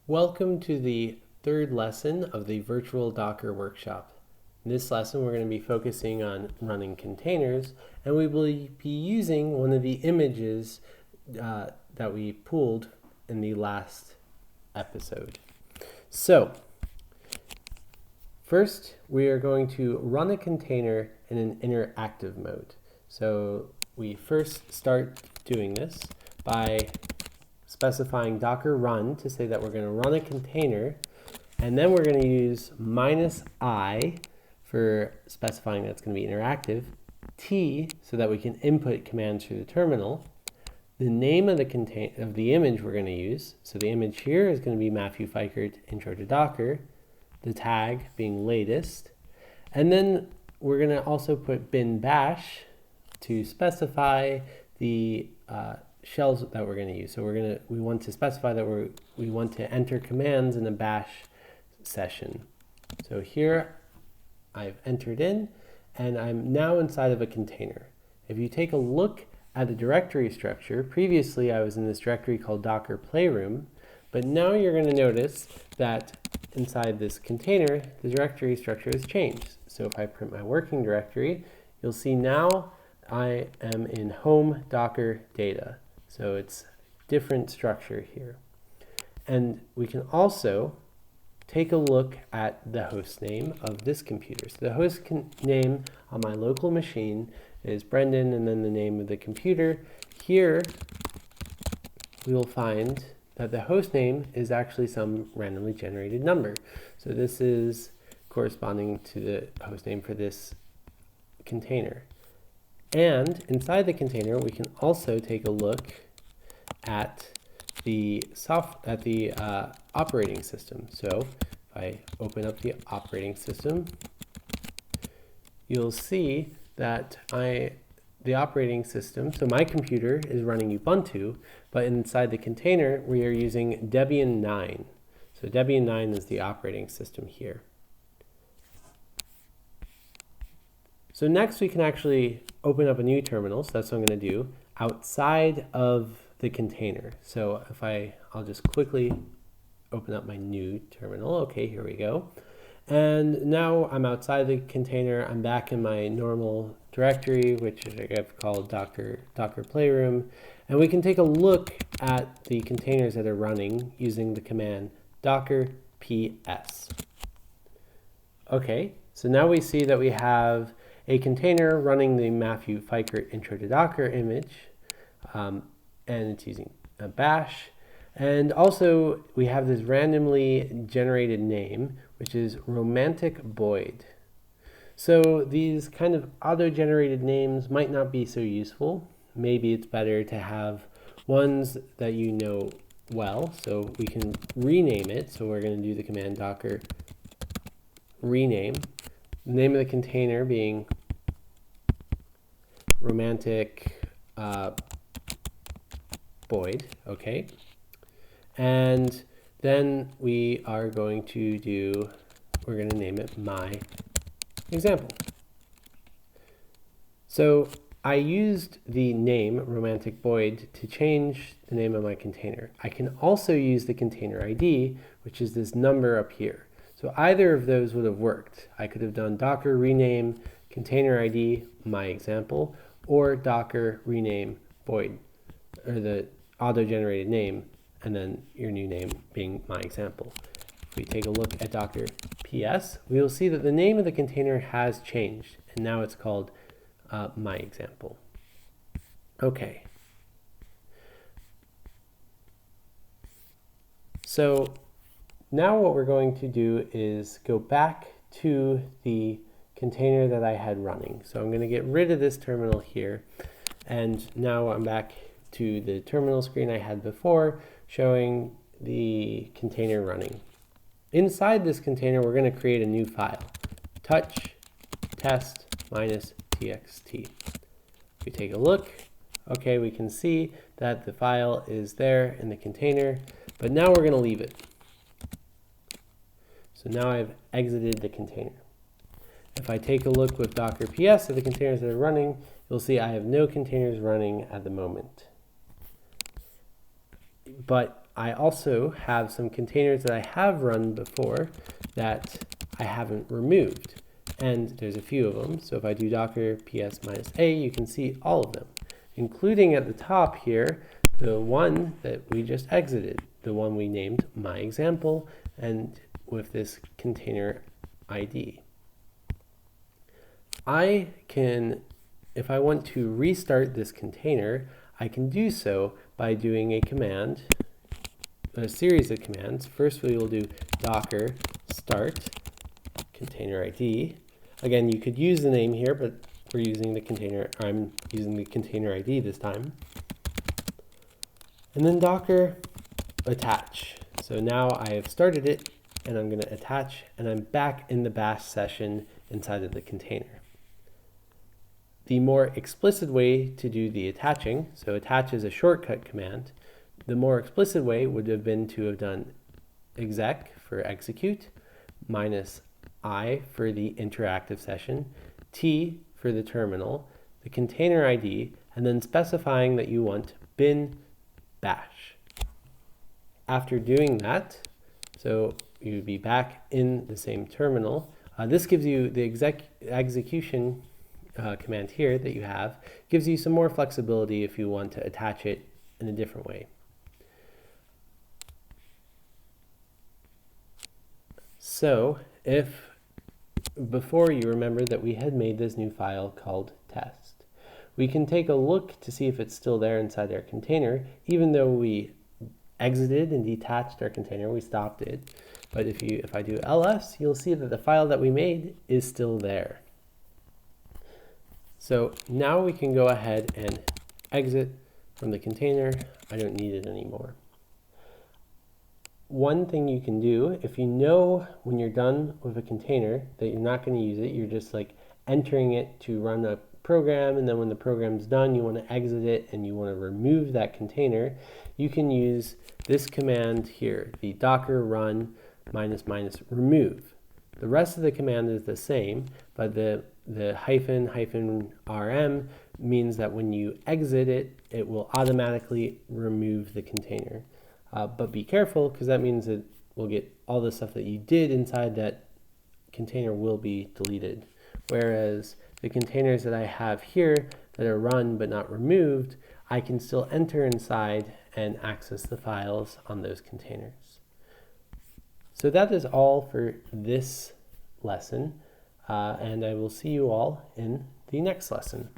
Welcome to the third lesson of the Virtual Docker Workshop. In this lesson, we're going to be focusing on running containers, and we will be using one of the images that we pulled in the last episode. So, first, we are going to run a container in an interactive mode. So, we first start doing this by specifying docker run to say that we're going to run a container, and then we're going to use -i for specifying that it's going to be interactive, t so that we can input commands through the terminal, the name of the image we're going to use. So the image here is going to be Matthew Fikert Intro to Docker, the tag being latest, and then we're going to also put bin bash to specify the shells that we're going to use. So we want to specify that we want to enter commands in a bash session. So here I've entered in, and I'm now inside of a container. If you take a look at the directory structure, previously I was in this directory called Docker Playroom, but now you're going to notice that inside this container, the directory structure has changed. So if I print my working directory, you'll see now I am in home Docker data. So it's different structure here. And we can also take a look at the host name of this computer. So the host name on my local machine is Brendan, and then the name of the computer. Here we will find that the host name is actually some randomly generated number. So this is corresponding to the host name for this container. And inside the container, we can also take a look at the operating system. So if I open up the operating system, you'll see that the operating system, so my computer is running Ubuntu, but inside the container, we are using Debian 9. So Debian 9 is the operating system here. So next we can actually open up a new terminal. So that's what I'm going to do outside of the container. So if I'll just quickly open up my new terminal. Okay, here we go. And now I'm outside the container. I'm back in my normal directory, which I've called Docker Playroom. And we can take a look at the containers that are running using the command docker ps. Okay, so now we see that we have a container running the Matthew Fikert Intro to Docker image, and it's using a bash. And also we have this randomly generated name, which is Romantic Boyd. So these kind of auto-generated names might not be so useful. Maybe it's better to have ones that you know well, so we can rename it. So we're going to do the command docker rename. The name of the container being Romantic Boyd, okay? And then we're going to name it my example. So I used the name Romantic Boyd to change the name of my container. I can also use the container ID, which is this number up here. So either of those would have worked. I could have done docker rename container ID, my example, or docker rename Boyd, or the auto-generated name, and then your new name being my example. If we take a look at docker ps, we will see that the name of the container has changed, and now it's called my example. Okay. So now what we're going to do is go back to the container that I had running. So I'm going to get rid of this terminal here, and now I'm back to the terminal screen I had before showing the container running. Inside this container, we're going to create a new file, touch test -txt. If we take a look, okay, we can see that the file is there in the container, but now we're going to leave it. So now I've exited the container. If I take a look with docker ps at the containers that are running, you'll see I have no containers running at the moment. But I also have some containers that I have run before that I haven't removed. And there's a few of them. So if I do docker ps -a, you can see all of them, including at the top here, the one that we just exited, the one we named my example, and with this container ID. I can, if I want to restart this container, I can do so by doing a command, a series of commands. First, we will do docker start container ID. Again, you could use the name here, but we're using the container, I'm using the container ID this time. And then docker attach. So now I have started it, and I'm going to attach, and I'm back in the bash session inside of the container. The more explicit way to do the attaching, so attach is a shortcut command, the more explicit way would have been to have done exec for execute, -I for the interactive session, T for the terminal, the container ID, and then specifying that you want bin bash. After doing that, so you would be back in the same terminal. This gives you the execution command here that you have, gives you some more flexibility if you want to attach it in a different way. So if before you remember that we had made this new file called test, we can take a look to see if it's still there inside our container, even though we exited and detached our container, we stopped it. But if I do ls, you'll see that the file that we made is still there. So now we can go ahead and exit from the container. I don't need it anymore. One thing you can do, if you know when you're done with a container that you're not going to use it, you're just like entering it to run a program, and then when the program's done, you want to exit it and you want to remove that container, you can use this command here, the docker run -- remove. The rest of the command is the same, but the -rm means that when you exit it, it will automatically remove the container. But be careful, because that means that we'll get all the stuff that you did inside that container will be deleted. Whereas the containers that I have here that are run but not removed, I can still enter inside and access the files on those containers. So that is all for this lesson, and I will see you all in the next lesson.